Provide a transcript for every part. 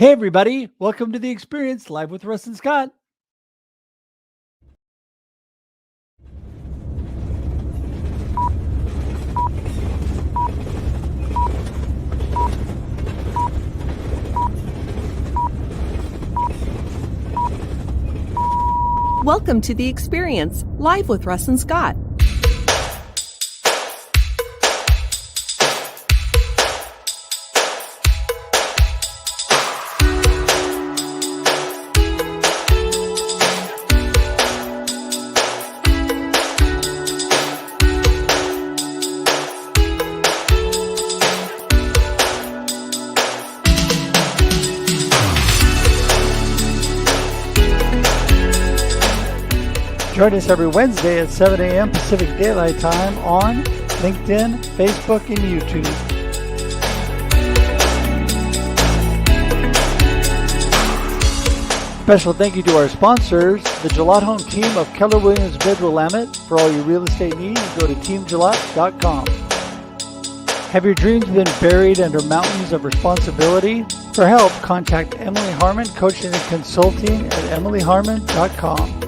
Hey, everybody. Welcome to The Experience, live with Russ and Scott. Welcome to The Experience, live with Russ and Scott. Join us every Wednesday at 7 a.m. Pacific Daylight Time on LinkedIn, Facebook, and YouTube. Special thank you to our sponsors, the Gillette Home team of Keller Williams Bidwell Willamette. For all your real estate needs, go to teamgillette.com. Have your dreams been buried under mountains of responsibility? For help, contact Emily Harmon, Coaching and Consulting at emilyharmon.com.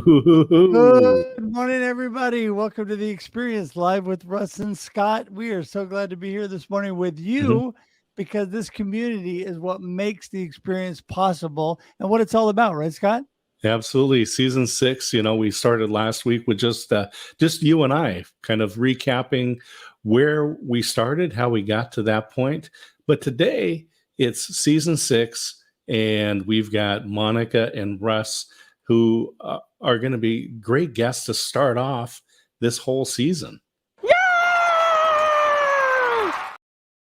Good morning, everybody. Welcome to The Experience, live with Russ and Scott. We are so glad to be here this morning with you because this community is what makes the experience possible and what it's all about, right, Scott? Absolutely. Season 6, we started last week with just you and I kind of recapping where we started, how we got to that point. But today it's season 6, and we've got Monica and Russ who are going to be great guests to start off this whole season. Yeah!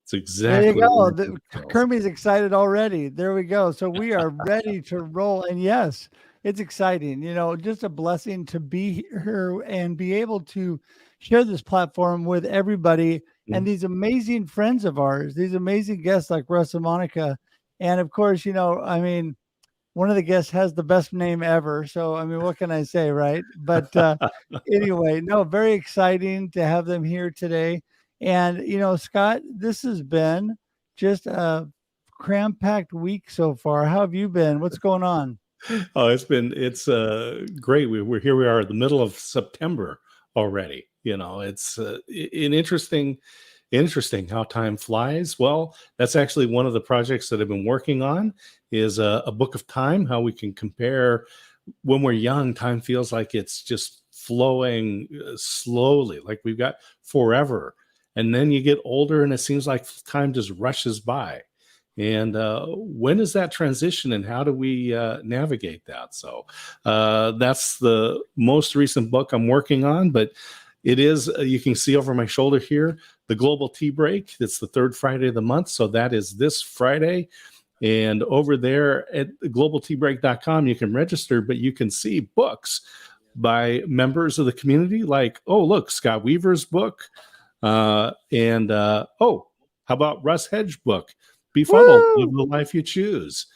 It's exactly. There you go. Kermie's excited already. There we go. So we are ready to roll. And yes, it's exciting. Just a blessing to be here and be able to share this platform with everybody and these amazing friends of ours, these amazing guests like Russ and Monica. And of course, one of the guests has the best name ever. So, what can I say, right? But anyway, very exciting to have them here today. And, Scott, this has been just a cram-packed week so far. How have you been? What's going on? Oh, it's great. We're here. We are in the middle of September already. It's an interesting how time flies. Well, that's actually one of the projects that I've been working on is a book of time, how we can compare when we're young, time feels like it's just flowing slowly, like we've got forever. And then you get older and it seems like time just rushes by. And when is that transition and how do we navigate that? So that's the most recent book I'm working on, but it is, you can see over my shoulder here, the Global Tea Break. It's the third Friday of the month. So that is this Friday. And over there at globalteabreak.com, you can register, but you can see books by members of the community like, look, Scott Weaver's book. How about Russ Hedge book? Befuddled, Live the Life You Choose.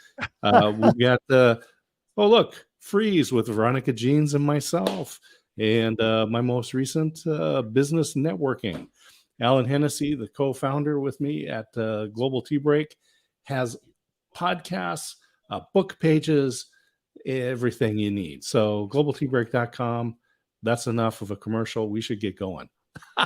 We've got, look, Freeze with Veronica Jeans and myself. And my most recent business networking. Alan Hennessy, the co-founder with me at Global Tea Break, has podcasts, book pages, everything you need. So globalteabreak.com, that's enough of a commercial. We should get going.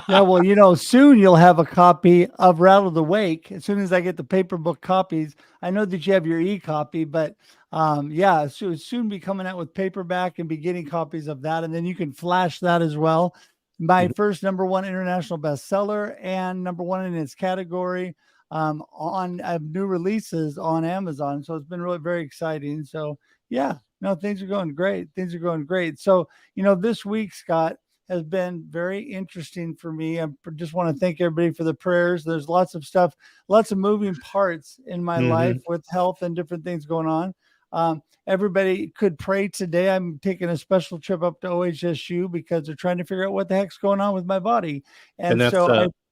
Yeah, well, soon you'll have a copy of Rattle the Wake. As soon as I get the paper book copies, I know that you have your e-copy, but so soon be coming out with paperback and be getting copies of that. And then you can flash that as well. My first #1 international bestseller and #1 in its category on new releases on Amazon. So it's been really very exciting. So things are going great. So, this week, Scott, has been very interesting for me. I just want to thank everybody for the prayers. There's lots of stuff, lots of moving parts in my life with health and different things going on. Everybody could pray today. I'm taking a special trip up to OHSU because they're trying to figure out what the heck's going on with my body. And that's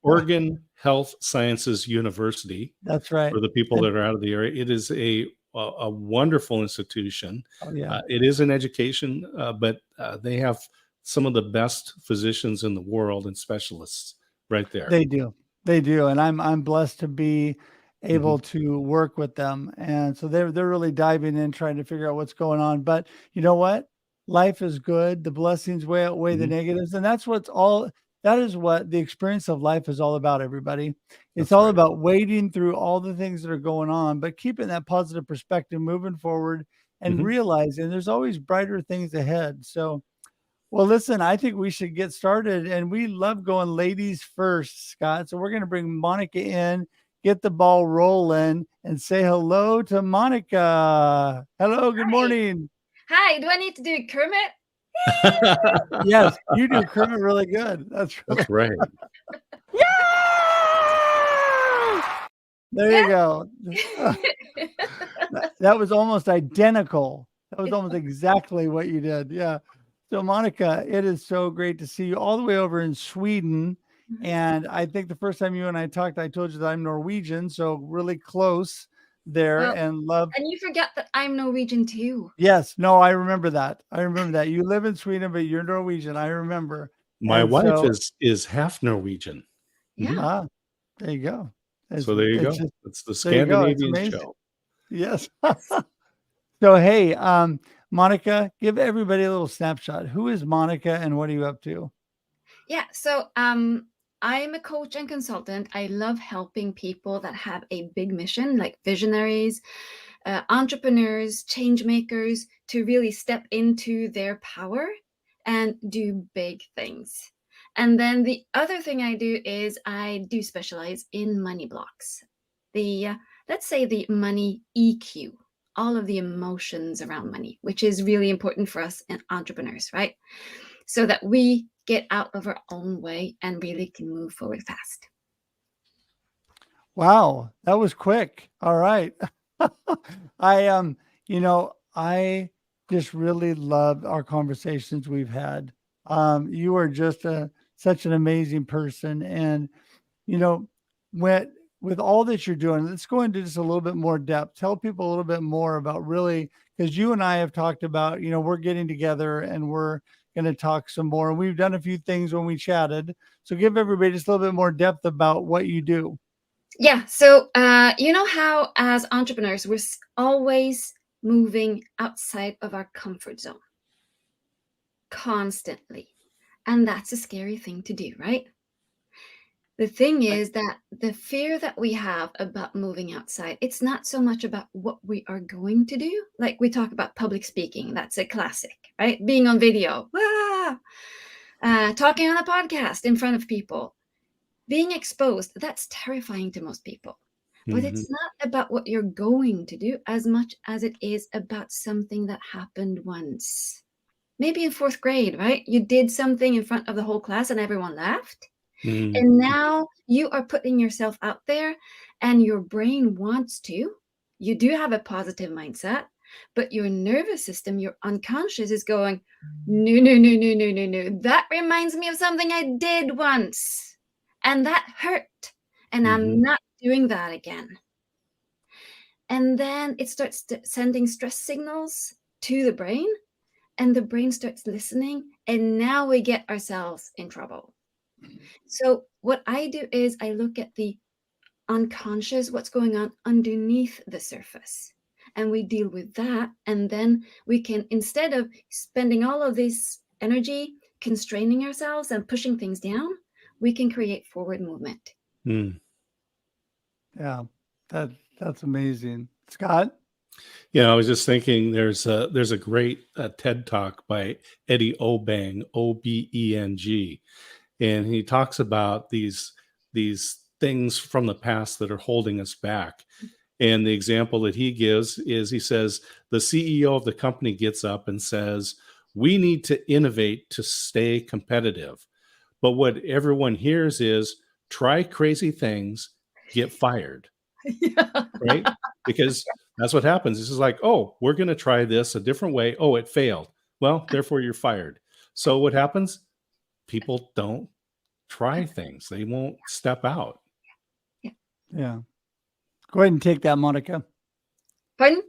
Oregon Health Sciences University. That's right. For the people that are out of the area. It is a a wonderful institution. Oh, yeah. It is an education, but they have some of the best physicians in the world and specialists right there. They do. They do. And I'm blessed to be able Mhm. to work with them. And so they're really diving in, trying to figure out what's going on. But you know what? Life is good. The blessings way outweigh the Mhm. negatives. And that is what the experience of life is all about, everybody. It's That's all right. about wading through all the things that are going on, but keeping that positive perspective, moving forward and Mhm. realizing there's always brighter things ahead. So well, listen, I think we should get started, and we love going ladies first, Scott. So we're going to bring Monica in, get the ball rolling, and say hello to Monica. Hello, good Hi. morning. Hi, do I need to do Kermit? Yes, you do Kermit really good. That's That's right. there you go. That was almost identical. That was almost exactly what you did. Yeah. So, Monica, it is so great to see you all the way over in Sweden. Mhm. And I think the first time you and I talked, I told you that I'm Norwegian, so really close there Well, and love. and you forget that I'm Norwegian too. Yes, no, I remember that. I remember that. You live in Sweden, but you're Norwegian. I remember. My And wife so, is half Norwegian. Mhm. Yeah. there you go. So there you It's go. just, It's the there you go. It's Scandinavian amazing. show. Yes. Yes. So, hey, Monica, give everybody a little snapshot. Who is Monica and what are you up to? Yeah. So I'm a coach and consultant. I love helping people that have a big mission, like visionaries, entrepreneurs, change makers, to really step into their power and do big things. And then the other thing I do is I do specialize in money blocks. The let's say the money EQ, all of the emotions around money, which is really important for us and entrepreneurs, right? So that we get out of our own way and really can move forward fast. Wow, that was quick. All right. I I just really love our conversations we've had. You are just such an amazing person. And you know, when with all that you're doing, let's go into just a little bit more depth. Tell people a little bit more about really, because you and I have talked about, we're getting together and we're going to talk some more. And we've done a few things when we chatted. So give everybody just a little bit more depth about what you do. Yeah. So, you know how as entrepreneurs, we're always moving outside of our comfort zone constantly. And that's a scary thing to do, right? The thing Right. is that the fear that we have about moving outside, it's not so much about what we are going to do. Like we talk about public speaking, that's a classic, right? Being on video, talking on a podcast in front of people, being exposed, that's terrifying to most people. But Mhm. it's not about what you're going to do as much as it is about something that happened once. Maybe in fourth grade, right? You did something in front of the whole class and everyone laughed. Mhm. And now you are putting yourself out there and your brain wants to. You do have a positive mindset, but your nervous system, your unconscious is going, no, no, no, no, no, no, no. That reminds me of something I did once. And that hurt. And I'm Mhm. not doing that again. And then it starts sending stress signals to the brain, and the brain starts listening. And now we get ourselves in trouble. So, what I do is I look at the unconscious, what's going on underneath the surface. And we deal with that. And then we can, instead of spending all of this energy constraining ourselves and pushing things down, we can create forward movement. Mm. Yeah, that's amazing. Scott? Yeah, I was just thinking there's a great TED talk by Eddie Obeng, Obeng, and he talks about these things from the past that are holding us back. And the example that he gives is he says the CEO of the company gets up and says, "We need to innovate to stay competitive." But what everyone hears is try crazy things, get fired, Yeah. right? Because that's what happens. This is like, oh, we're going to try this a different way. Oh, it failed. Well, therefore you're fired. So what happens? People don't try things. They won't step out. Yeah. Go ahead and take that, Monica. Pardon?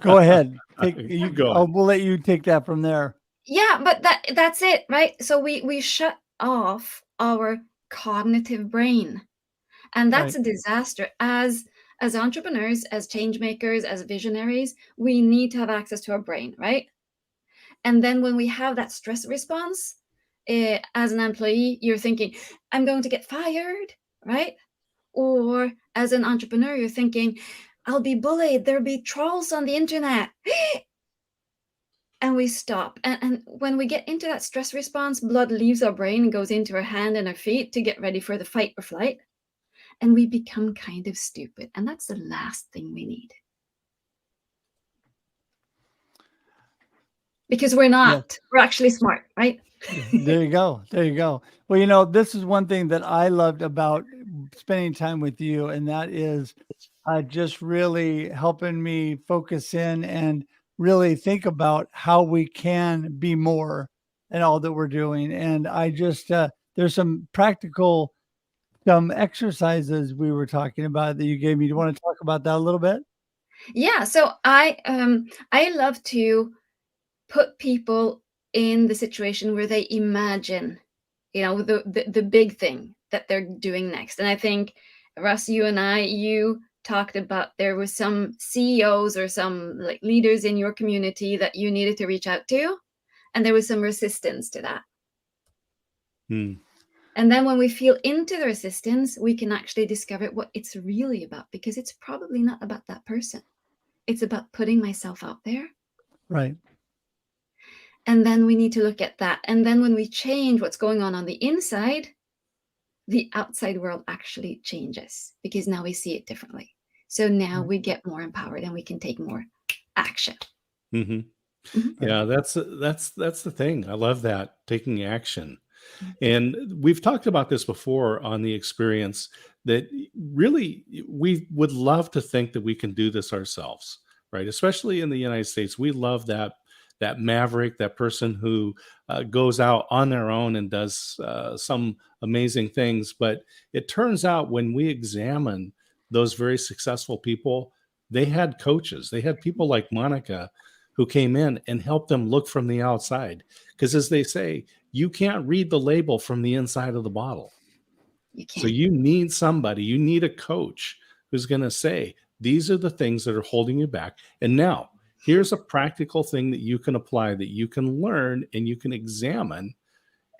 Go ahead. Keep going. We'll let you take that from there. Yeah, but that's it, right? So we shut off our cognitive brain, and that's Right. a disaster. As entrepreneurs, as change makers, as visionaries, we need to have access to our brain, right? And then when we have that stress response, as an employee, you're thinking, I'm going to get fired, right? Or as an entrepreneur, you're thinking, I'll be bullied. There'll be trolls on the internet. And we stop. And when we get into that stress response, blood leaves our brain and goes into our hand and our feet to get ready for the fight or flight. And we become kind of stupid. And that's the last thing we need. Because we're not. We're actually smart, right? There you go. There you go. Well, this is one thing that I loved about spending time with you, and that is just really helping me focus in and really think about how we can be more in all that we're doing. And I just, there's some practical, some exercises we were talking about that you gave me. Do you want to talk about that a little bit? Yeah. So I love to put people in the situation where they imagine, the big thing that they're doing next. And I think, Russ, you talked about there was some CEOs or some like leaders in your community that you needed to reach out to, and there was some resistance to that. And then when we feel into the resistance, we can actually discover what it's really about, because it's probably not about that person. It's about putting myself out there. Right. And then we need to look at that. And then when we change what's going on the inside, the outside world actually changes, because now we see it differently. So now we get more empowered and we can take more action. Mm-hmm. Mm-hmm. Yeah, that's the thing. I love that, taking action. And we've talked about this before on the experience, that really we would love to think that we can do this ourselves, right? Especially in the United States, we love that maverick, that person who goes out on their own and does some amazing things. But it turns out when we examine those very successful people, they had coaches. They had people like Monica who came in and helped them look from the outside. Because as they say, you can't read the label from the inside of the bottle. So you need somebody, you need a coach who's going to say, these are the things that are holding you back. And now, here's a practical thing that you can apply, that you can learn and you can examine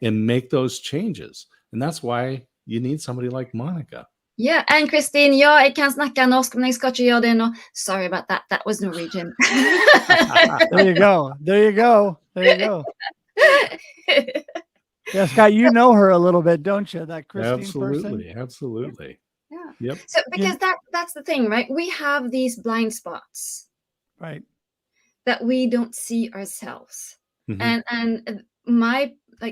and make those changes. And that's why you need somebody like Monica. Yeah, and Christine, jeg kan snakke norsk, men jeg skal ikke gjøre det nå. Sorry about that. That was Norwegian. There you go. There you go. There you go. Yeah, Scott, you know her a little bit, don't you? That Christine person? Absolutely. Yeah. Yep. So because that's the thing, right? We have these blind spots. Right. That we don't see ourselves. Mm-hmm. And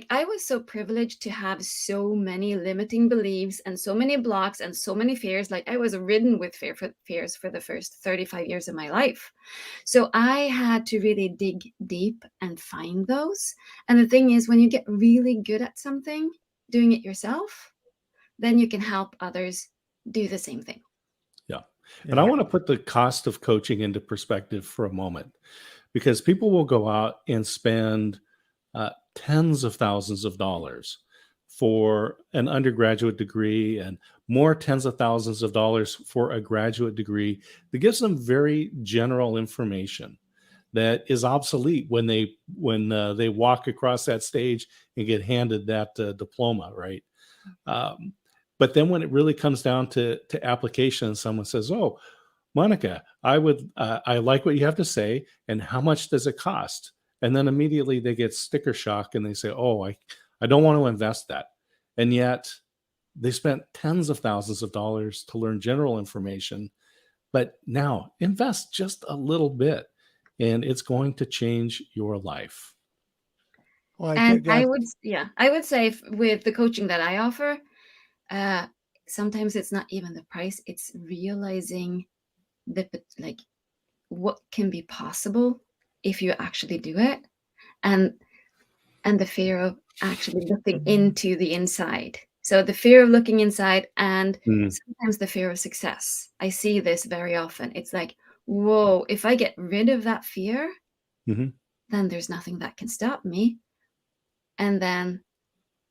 I was so privileged to have so many limiting beliefs and so many blocks and so many fears. Like I was ridden with fears for the first 35 years of my life. So I had to really dig deep and find those. And the thing is, when you get really good at something, doing it yourself, then you can help others do the same thing. Yeah. And I want to put the cost of coaching into perspective for a moment, because people will go out and spend tens of thousands of dollars for an undergraduate degree, and more tens of thousands of dollars for a graduate degree that gives them very general information that is obsolete when they walk across that stage and get handed that diploma, right? But then when it really comes down to application, someone says, "Oh, Monica, I like what you have to say, and how much does it cost?" And then immediately they get sticker shock and they say, "Oh, I don't want to invest that." And yet they spent tens of thousands of dollars to learn general information. But now invest just a little bit, and it's going to change your life. Well, I would say with the coaching that I offer, sometimes it's not even the price, it's realizing what can be possible if you actually do it, and the fear of actually looking into the inside. So the fear of looking inside, and sometimes the fear of success. I see this very often. It's like, whoa, if I get rid of that fear, Mhm. then there's nothing that can stop me. And then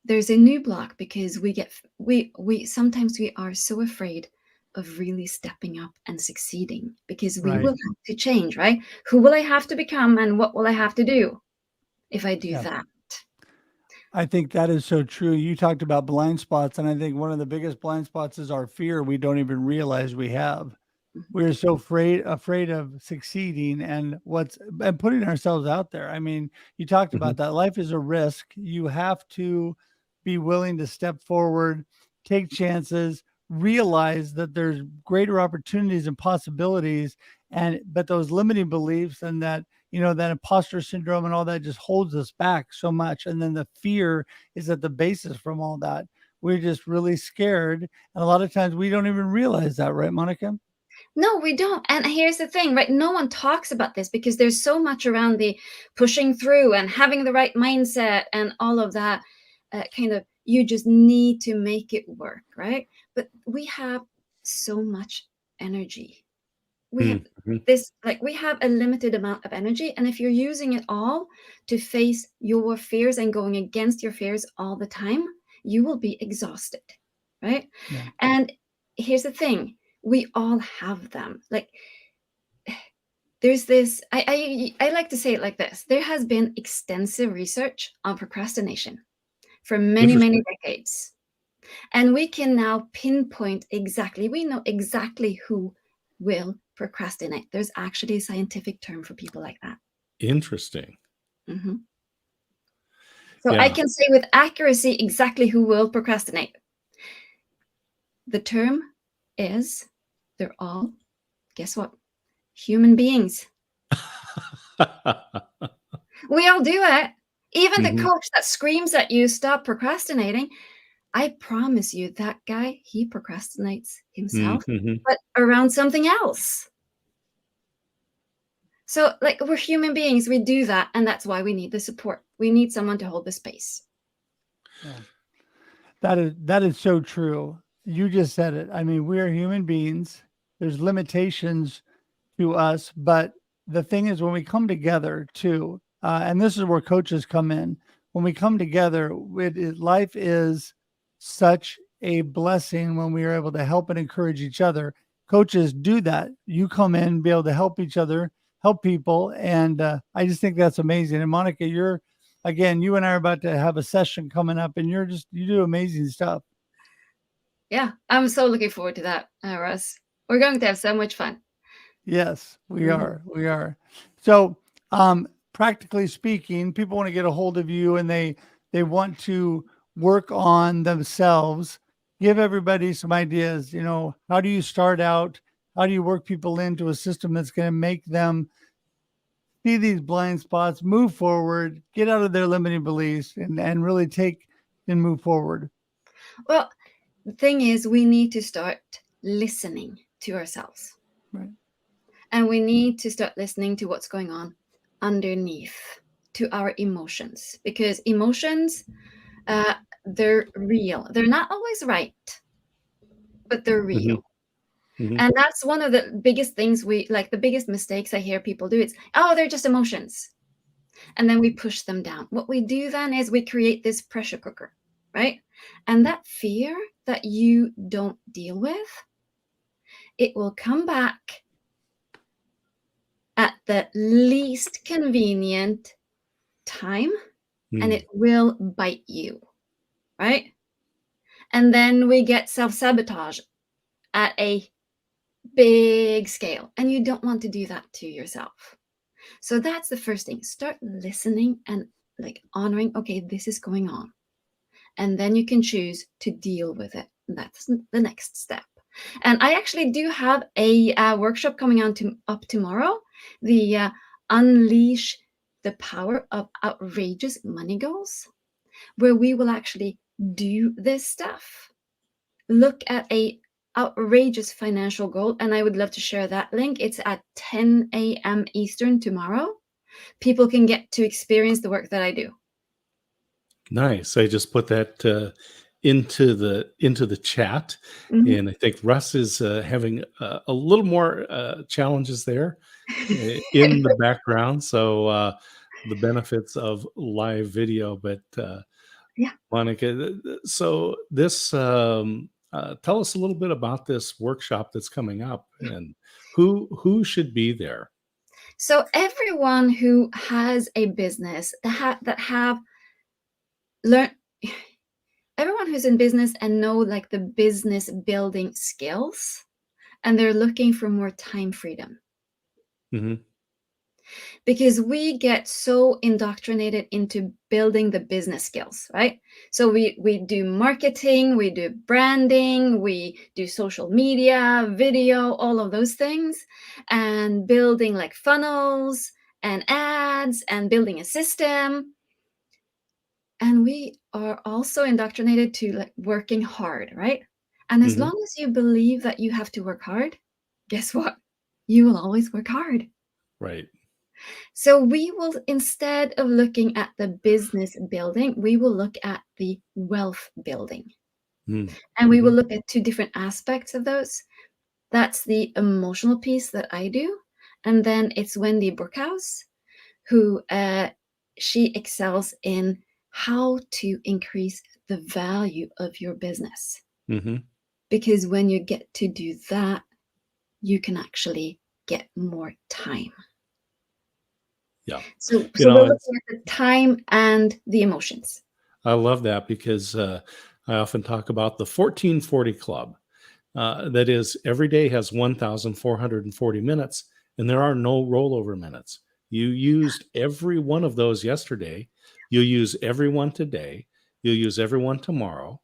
there's a new block, because we sometimes we are so afraid of really stepping up and succeeding, because we Right. will have to change, right? Who will I have to become, and what will I have to do if I do Yeah. that? I think that is so true. You talked about blind spots, and I think one of the biggest blind spots is our fear we don't even realize we have. Mhm. We're so afraid of succeeding and putting ourselves out there. I mean, you talked Mhm. about that. Life is a risk. You have to be willing to step forward, take chances, realize that there's greater opportunities and possibilities, but those limiting beliefs and that, that imposter syndrome and all that just holds us back so much. And then the fear is at the basis from all that. We're just really scared. And a lot of times we don't even realize that, right, Monica? No, we don't. And here's the thing, right? No one talks about this because there's so much around the pushing through and having the right mindset and all of that, kind of, you just need to make it work, right? But we have so much energy. We have Mhm. we have a limited amount of energy. And if you're using it all to face your fears and going against your fears all the time, you will be exhausted, right? Yeah. And here's the thing, we all have them. Like, there's this, I like to say it like this: there has been extensive research on procrastination for many, many Interesting. decades. And we can now pinpoint exactly, we know exactly who will procrastinate. There's actually a scientific term for people like that. Interesting. Mhm. So I Yeah. can say with accuracy exactly who will procrastinate. The term is, they're all, guess what? Human beings. We all do it. Even the Mhm. coach that screams at you, stop procrastinating, I promise you that guy, he procrastinates himself, Mhm. but around something else. So, like, we're human beings, we do that, and that's why we need the support. We need someone to hold the space. Yeah. That is so true. You just said it. I mean, we are human beings. There's limitations to us, but the thing is, when we come together too, and this is where coaches come in. When we come together, life is such a blessing when we are able to help and encourage each other. Coaches do that. You come in, be able to help each other, help people, and I just think that's amazing. And Monica, you and I are about to have a session coming up, and you do amazing stuff. Yeah, I'm so looking forward to that, Russ. We're going to have so much fun. Yes, we Mhm. are. We are. So, practically speaking, people want to get a hold of you and they want to work on themselves. Give everybody some ideas. How do you start out? How do you work people into a system that's going to make them see these blind spots, move forward, get out of their limiting beliefs, and really take and move forward? Well, the thing is, we need to start listening to ourselves. Right. And we need to start listening to what's going on underneath, to our emotions, because emotions, uh, they're real. They're not always right, but they're Mhm. real. Mhm. And that's one of the biggest things the biggest mistakes I hear people do. It's, oh, they're just emotions. And then we push them down. What we do then is we create this pressure cooker, right? And that fear that you don't deal with, it will come back at the least convenient time, and Mm. it will bite you, right? And then we get self-sabotage at a big scale, and you don't want to do that to yourself. So that's the first thing. Start listening and, like, honoring, okay, this is going on. And then you can choose to deal with it. That's the next step. And I actually do have a workshop coming up tomorrow, the Unleash the Power of Outrageous Money Goals, where we will actually do this stuff. Look at a outrageous financial goal, and I would love to share that link. It's at 10 a.m. Eastern tomorrow. People can get to experience the work that I do. Nice. I just put that into the chat, Mhm. and I think Russ is having a little more challenges there in the background. So the benefits of live video, but Yeah. Monica, so this tell us a little bit about this workshop that's coming up, and who should be there. So everyone who has a business that have learned, everyone who's in business and know like the business building skills, and they're looking for more time freedom. Hmm. Because we get so indoctrinated into building the business skills, right? So we do marketing, we do branding, we do social media, video, all of those things, and building like funnels and ads and building a system. And we are also indoctrinated to like working hard, right? And as Hmm. long as you believe that you have to work hard, guess what? You will always work hard. Right. So we will, instead of looking at the business building, we will look at the wealth building. Mm-hmm. And we will look at two different aspects of those. That's the emotional piece that I do. And then it's Wendy Brookhouse, who she excels in how to increase the value of your business. Mm-hmm. Because when you get to do that, you can actually get more time. Yeah. So You we're know, looking at the time and the emotions. I love that because I often talk about the 1440 Club. That is, every day has 1,440 minutes, and there are no rollover minutes. You used every one of those yesterday. You'll use every one today. You'll use every one tomorrow.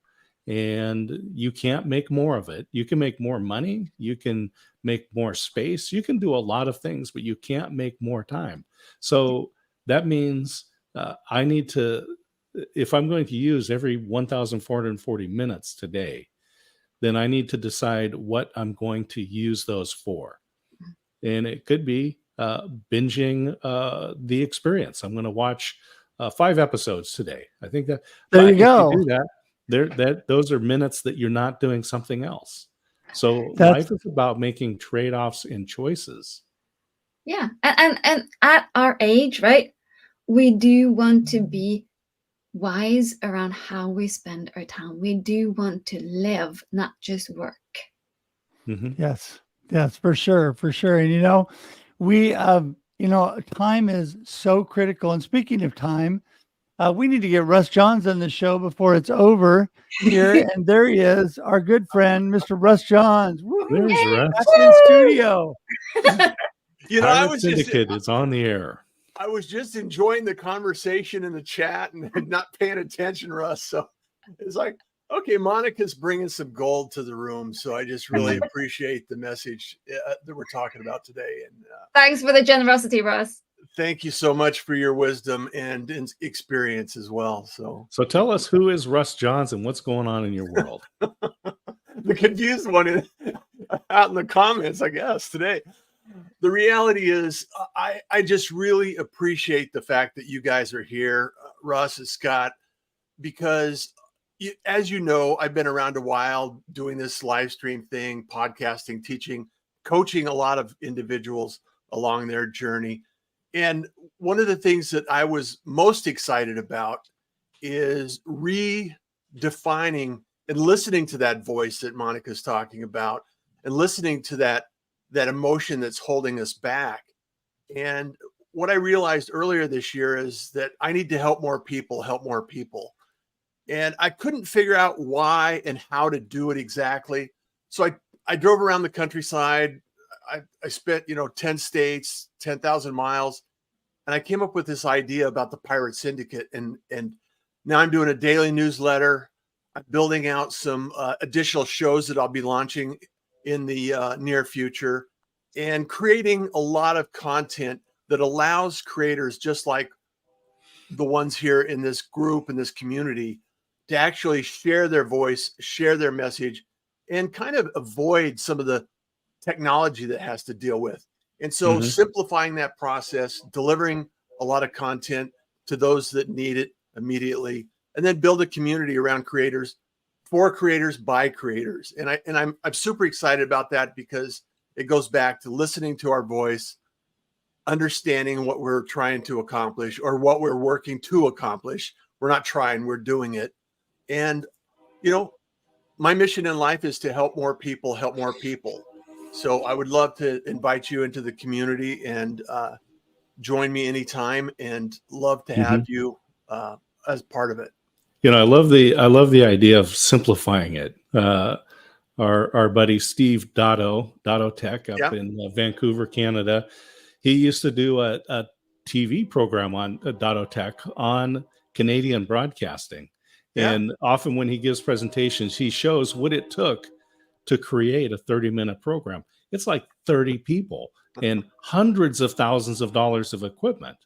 And you can't make more of it. You can make more money. You can make more space. You can do a lot of things, but you can't make more time. So that means I need to, if I'm going to use every 1,440 minutes today, then I need to decide what I'm going to use those for. And it could be binging the experience. I'm going to watch 5 episodes today. I think that, There you but if you go. do that, those are minutes that you're not doing something else. So That's life is about making trade-offs and choices. Yeah. And at our age, right, we do want to be wise around how we spend our time. We do want to live, not just work. Mm-hmm. yes, yes, for sure, for sure. And we time is so critical. And speaking of time, we need to get Russ Johns on the show before it's over here. And there he is, our good friend, Mr. Russ Johns. Woo-hoo, There's Yay! Russ. back in studio. Pirate Syndicate is on the air. I was just enjoying the conversation in the chat and not paying attention, Russ. So it's like, okay, Monica's bringing some gold to the room. So I just really appreciate the message that we're talking about today. And Thanks for the generosity, Russ. thank you so much for your wisdom and experience as well. So tell us, who is Russ Johns and what's going on in your world? the confused one out in the comments, I guess, today. The reality is I just really appreciate the fact that you guys are here, Russ and Scott, because as you know, I've been around a while doing this live stream thing, podcasting, teaching, coaching a lot of individuals along their journey. And one of the things that I was most excited about is redefining and listening to that voice that Monica's talking about, and listening to that emotion that's holding us back. And what I realized earlier this year is that I need to help more people. And I couldn't figure out why and how to do it exactly. So I drove around the countryside. I spent, 10 states, 10,000 miles. And I came up with this idea about the Pirate Syndicate. And now I'm doing a daily newsletter. I'm building out some additional shows that I'll be launching in the near future, and creating a lot of content that allows creators just like the ones here in this group, in this community, to actually share their voice, share their message, and kind of avoid some of the technology that has to deal with. And so simplifying that process, delivering a lot of content to those that need it immediately, and then build a community around creators for creators by creators. And I'm super excited about that because it goes back to listening to our voice, understanding what we're trying to accomplish or what we're working to accomplish. We're not trying, we're doing it. And, you know, my mission in life is to help more people help more people. So I would love to invite you into the community and join me anytime, and love to have you as part of it. You know, I love the idea of simplifying it. Our buddy Steve Dotto Tech up in Vancouver, Canada, he used to do a TV program on Dotto Tech on Canadian broadcasting. And often when he gives presentations, he shows what it took to create a 30-minute program. It's like 30 people and hundreds of thousands of dollars of equipment.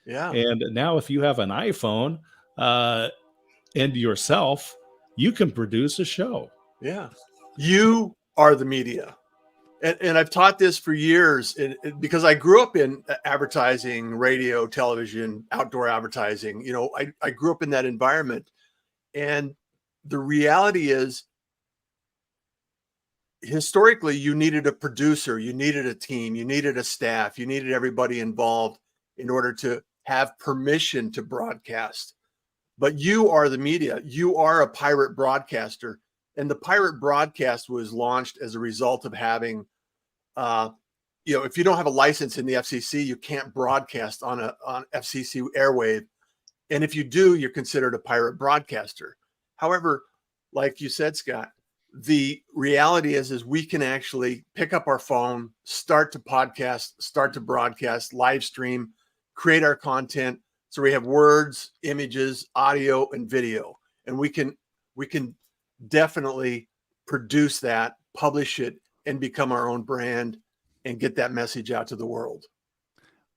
Yeah. And now if you have an iPhone and yourself, you can produce a show. Yeah. You are the media. And I've taught this for years because I grew up in advertising, radio, television, outdoor advertising. You know, I grew up in that environment. And the reality is, historically, you needed a producer, you needed a team, you needed a staff, you needed everybody involved in order to have permission to broadcast. But you are the media. You are a pirate broadcaster. And the pirate broadcast was launched as a result of having, if you don't have a license in the FCC, you can't broadcast on FCC airwave. And if you do, you're considered a pirate broadcaster. However, like you said, Scott, the reality is we can actually pick up our phone, start to podcast, start to broadcast, live stream, create our content. So we have words, images, audio, and video, and we can definitely produce that, publish it, and become our own brand and get that message out to the world.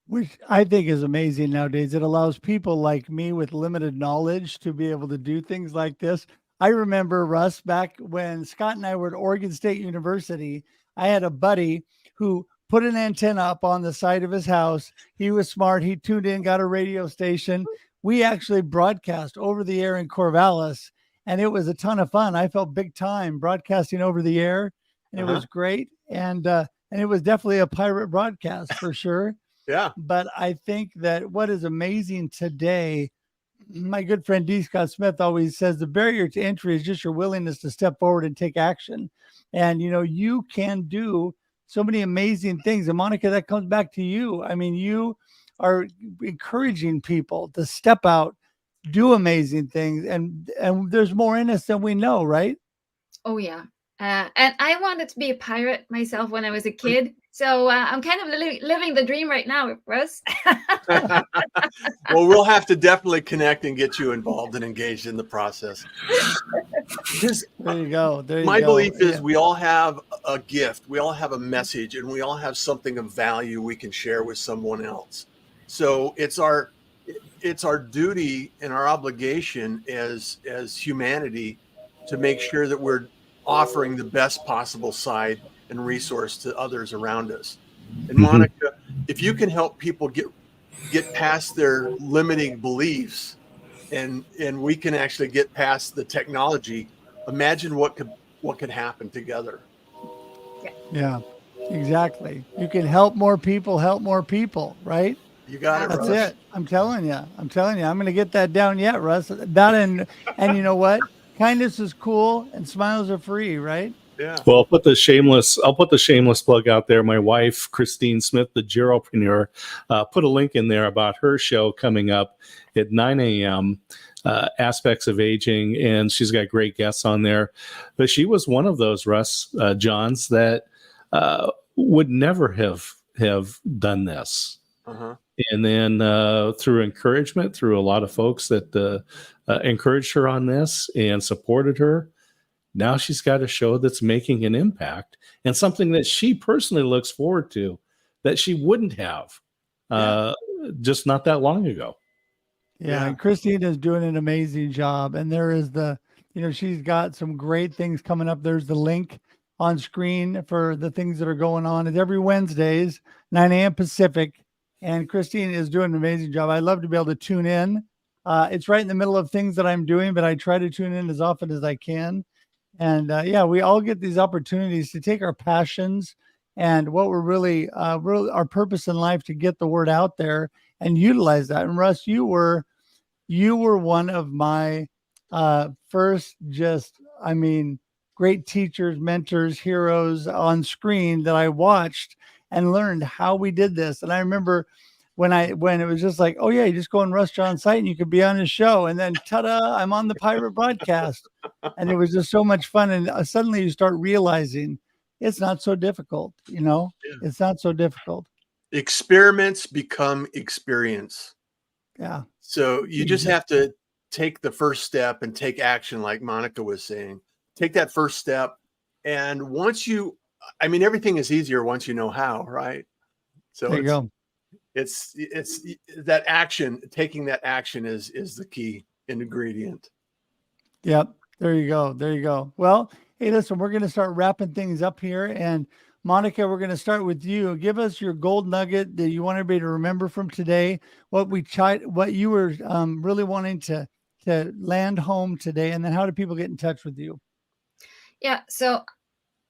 Which I think is amazing nowadays. It allows people like me with limited knowledge to be able to do things like this. I remember, Russ, back when Scott and I were at Oregon State University, I had a buddy who put an antenna up on the side of his house. He was smart. He tuned in, got a radio station. We actually broadcast over the air in Corvallis, and it was a ton of fun. I felt big time broadcasting over the air, and it was great. And it was definitely a pirate broadcast for sure. Yeah. But I think that what is amazing today, my good friend D. Scott Smith always says the barrier to entry is just your willingness to step forward and take action. And, you know, you can do so many amazing things. And Monica, that comes back to you. I mean, you are encouraging people to step out, do amazing things. And there's more in us than we know, right? Oh, yeah. And I wanted to be a pirate myself when I was a kid. So I'm kind of living the dream right now, Russ. Well, we'll have to definitely connect and get you involved and engaged in the process. There you go. My belief is we all have a gift. We all have a message, and we all have something of value we can share with someone else. So it's our duty and our obligation as humanity to make sure that we're offering the best possible side and resource to others around us. And Monica, if you can help people get past their limiting beliefs, and we can actually get past the technology, imagine what could happen together. Yeah, exactly. You can help more people, right? You got it. That's Russ. it. I'm telling you. I'm going to get that down yet, Russ. That and you know what? Kindness is cool and smiles are free, right? Yeah. Well, I'll put the shameless plug out there. My wife, Christine Smith, the Geropreneur, put a link in there about her show coming up at 9 a.m., Aspects of Aging, and she's got great guests on there. But she was one of those, Russ, Johns, that would never have done this. And then through encouragement, through a lot of folks that encouraged her on this and supported her, now she's got a show that's making an impact and something that she personally looks forward to that she wouldn't have just not that long ago. Yeah. And Christine is doing an amazing job. And there is she's got some great things coming up. There's the link on screen for the things that are going on. It's every Wednesdays, 9 a.m. Pacific. And Christine is doing an amazing job. I love to be able to tune in. It's right in the middle of things that I'm doing, but I try to tune in as often as I can. And yeah, we all get these opportunities to take our passions and what we're really our purpose in life to get the word out there and utilize that. And Russ, you were one of my first great teachers, mentors, heroes on screen that I watched and learned how we did this. And I remember when it was just like, oh yeah, you just go on Russ John's site and you could be on his show, and then ta-da, I'm on the pirate broadcast. And it was just so much fun. And suddenly you start realizing it's not so difficult, It's not so difficult. Experiments become experience. Yeah. So you just have to take the first step and take action, like Monica was saying. Take that first step. And once everything is easier once you know how, right? So there you go. It's that action, taking that action is the key ingredient. Yep. There you go. There you go. Well, hey, listen, we're going to start wrapping things up here. And Monica, we're going to start with you. Give us your gold nugget that you want everybody to remember from today, what you were really wanting to land home today. And then how do people get in touch with you? Yeah. So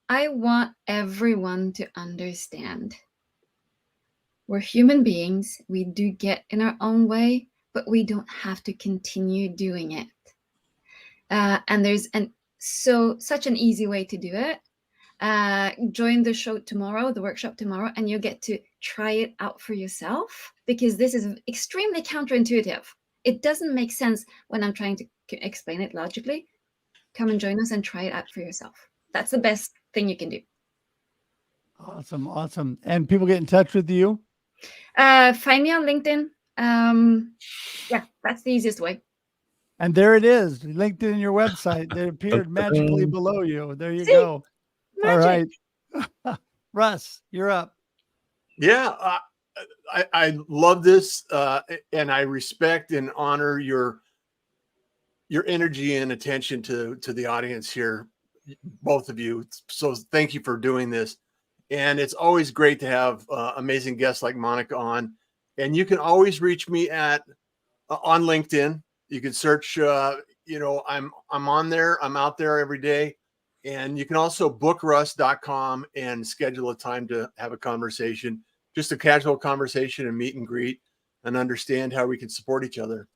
I want everyone to understand we're human beings. We do get in our own way, but we don't have to continue doing it. And there's such an easy way to do it. Join the show tomorrow, the workshop tomorrow, and you'll get to try it out for yourself, because this is extremely counterintuitive. It doesn't make sense when I'm trying to explain it logically. Come and join us and try it out for yourself. That's the best thing you can do. Awesome. Awesome. And people get in touch with you? Find me on LinkedIn. Yeah, that's the easiest way. And there it is, LinkedIn in your website. It appeared magically below you. There you go. Magic. All right. Russ, you're up. Yeah, I love this, and I respect and honor your energy and attention to the audience here, both of you. So thank you for doing this. And it's always great to have amazing guests like Monica on. And you can always reach me on LinkedIn. You can search, I'm on there. I'm out there every day. And you can also book Russ.com and schedule a time to have a conversation, just a casual conversation and meet and greet and understand how we can support each other.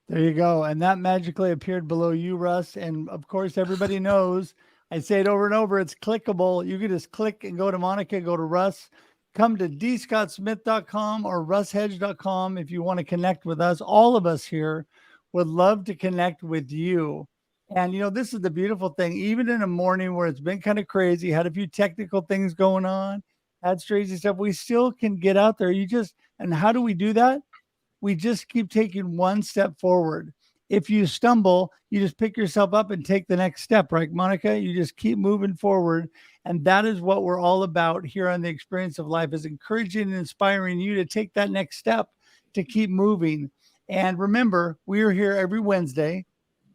There you go. And that magically appeared below you, Russ. And of course, everybody knows, I say it over and over, it's clickable. You can just click and go to Monica, go to Russ, come to dscottsmith.com or russhedge.com if you want to connect with us. All of us here would love to connect with you. And, this is the beautiful thing. Even in a morning where it's been kind of crazy, had a few technical things going on, had crazy stuff, we still can get out there. And how do we do that? We just keep taking one step forward. If you stumble, you just pick yourself up and take the next step, right, Monica? You just keep moving forward. And that is what we're all about here on The Experience of Life, is encouraging and inspiring you to take that next step, to keep moving. And remember, we are here every Wednesday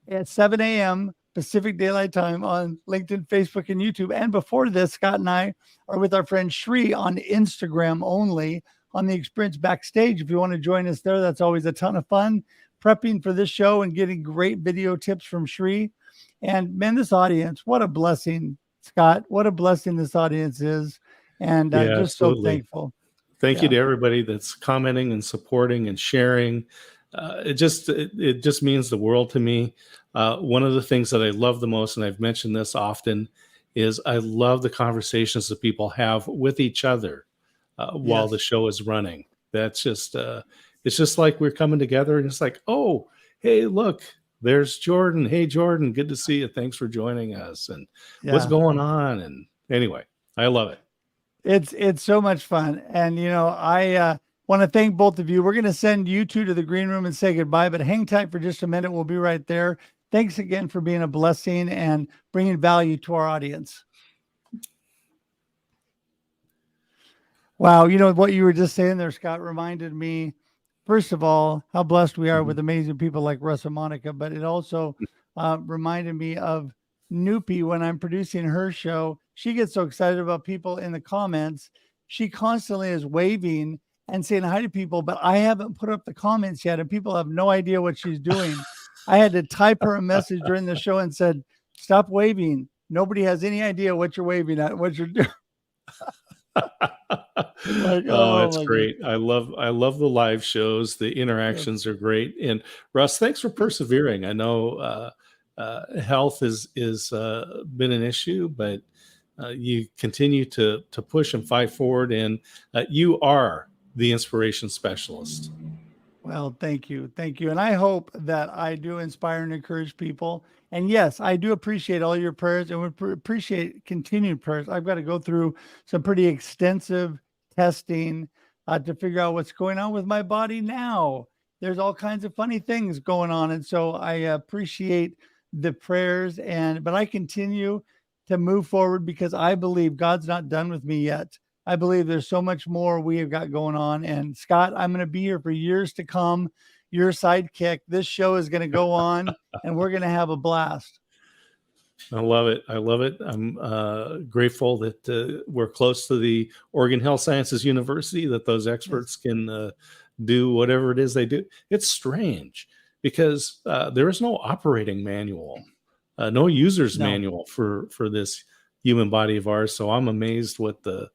at 7 a.m. Pacific Daylight Time on LinkedIn, Facebook, and YouTube. And before this, Scott and I are with our friend Shri on Instagram only on The Experience Backstage. If you want to join us there, that's always a ton of fun, prepping for this show and getting great video tips from Shri. And man, this audience, what a blessing, Scott. What a blessing this audience is. And just absolutely. So thankful. Thank you to everybody that's commenting and supporting and sharing. It just means the world to me. One of the things that I love the most, and I've mentioned this often, is I love the conversations that people have with each other while the show is running. That's just, it's just like we're coming together and it's like, oh, hey, look, there's Jordan. Hey, Jordan, good to see you. Thanks for joining us. And what's going on? And anyway, I love it. It's so much fun. And, I want to thank both of you. We're going to send you two to the green room and say goodbye, but hang tight for just a minute. We'll be right there. Thanks again for being a blessing and bringing value to our audience. Wow. What you were just saying there, Scott, reminded me, first of all, how blessed we are with amazing people like Russ and Monica, but it also reminded me of Noopy when I'm producing her show. She gets so excited about people in the comments. She constantly is waving and saying hi to people, but I haven't put up the comments yet, and people have no idea what she's doing. I had to type her a message during the show and said, Stop waving. Nobody has any idea what you're waving at, what you're doing. It's great. I love the live shows. The interactions are great. And Russ, thanks for persevering. I know health is been an issue, but you continue to push and fight forward, and you are the inspiration specialist. Well, thank you. And I hope that I do inspire and encourage people. And yes, I do appreciate all your prayers, and would appreciate continued prayers. I've got to go through some pretty extensive testing to figure out what's going on with my body now. There's all kinds of funny things going on. And so I appreciate the prayers, but I continue to move forward because I believe God's not done with me yet. I believe there's so much more we have got going on. And Scott, I'm going to be here for years to come. Your sidekick. This show is going to go on and we're going to have a blast. I love it. I'm grateful that we're close to the Oregon Health Sciences University, that those experts can do whatever it is they do. It's strange because there is no operating manual, no user's manual for this human body of ours. So I'm amazed what the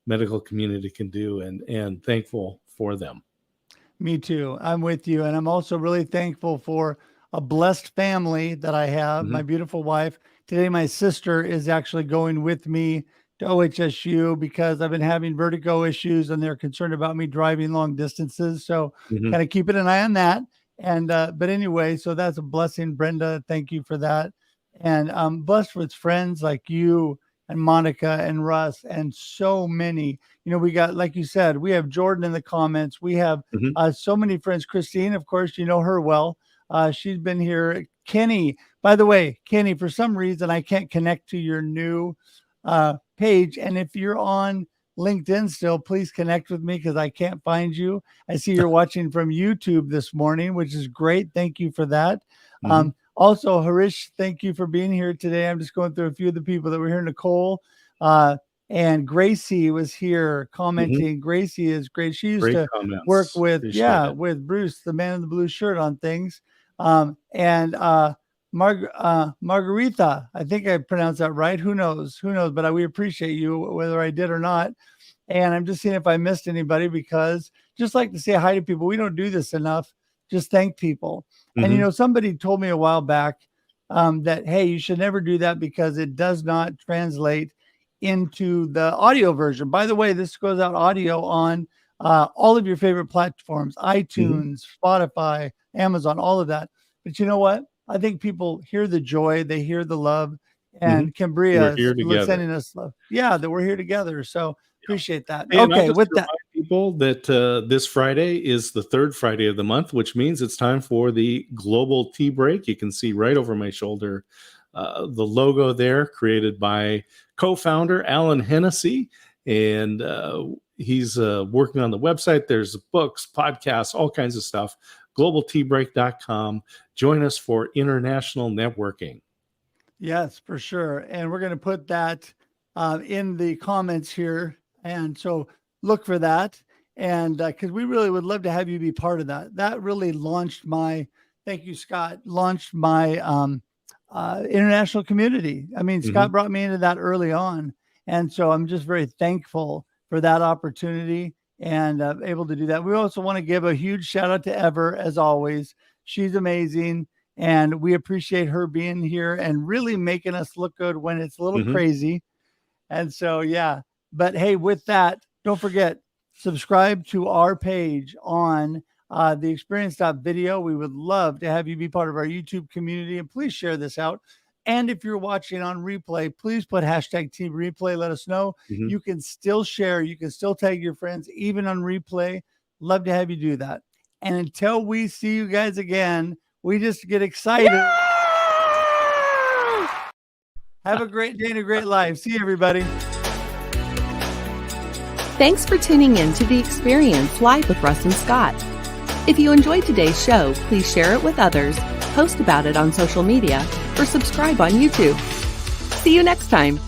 medical community can do, and thankful for them. Me too. I'm with you. And I'm also really thankful for a blessed family that I have, my beautiful wife. Today, my sister is actually going with me to OHSU because I've been having vertigo issues and they're concerned about me driving long distances. So kind of keeping an eye on that. And, but anyway, so that's a blessing, Brenda. Thank you for that. And I'm blessed with friends like you and Monica and Russ and so many. You know, we got, like you said, we have Jordan in the comments. We have so many friends. Christine, of course, you know her well. She's been here. Kenny, by the way, Kenny, for some reason, I can't connect to your new page. And if you're on LinkedIn still, please connect with me because I can't find you. I see you're watching from YouTube this morning, which is great. Thank you for that. Also, Harish, thank you for being here today. I'm just going through a few of the people that were here. Nicole and Gracie was here commenting. Gracie is great. She used to work with, with Bruce, the man in the blue shirt, on things. Margaretha, I think I pronounced that right. Who knows? But we appreciate you, whether I did or not. And I'm just seeing if I missed anybody, because just like to say hi to people. We don't do this enough. Just thank people. And, you know, somebody told me a while back that, hey, you should never do that because it does not translate into the audio version. By the way, this goes out audio on all of your favorite platforms, iTunes, Spotify, Amazon, all of that. But you know what? I think people hear the joy, they hear the love, and Cambria is sending us love. Yeah, that we're here together. So appreciate that. And okay, with that, people, that this Friday is the third Friday of the month, which means it's time for the global tea break. You can see right over my shoulder the logo there, created by co-founder Alan Hennessy, and he's working on the website. There's books, podcasts, all kinds of stuff. globalteabreak.com. Join us for international networking. Yes, for sure. And we're going to put that in the comments here. And so look for that. And because we really would love to have you be part of that. That really launched my, thank you, Scott, launched my international community. I mean, Scott brought me into that early on. And so I'm just very thankful for that opportunity and able to do that. We also want to give a huge shout out to Ever, as always. She's amazing. And we appreciate her being here and really making us look good when it's a little crazy. And so, yeah. But hey, with that, don't forget, subscribe to our page on the experience.video. We would love to have you be part of our YouTube community, and please share this out. And if you're watching on replay, please put hashtag Team Replay. Let us know. You can still share. You can still tag your friends, even on replay. Love to have you do that. And until we see you guys again, we just get excited. Have a great day and a great life. See you, everybody. Thanks for tuning in to The Experience Live with Russ and Scott. If you enjoyed today's show, please share it with others, post about it on social media, or subscribe on YouTube. See you next time.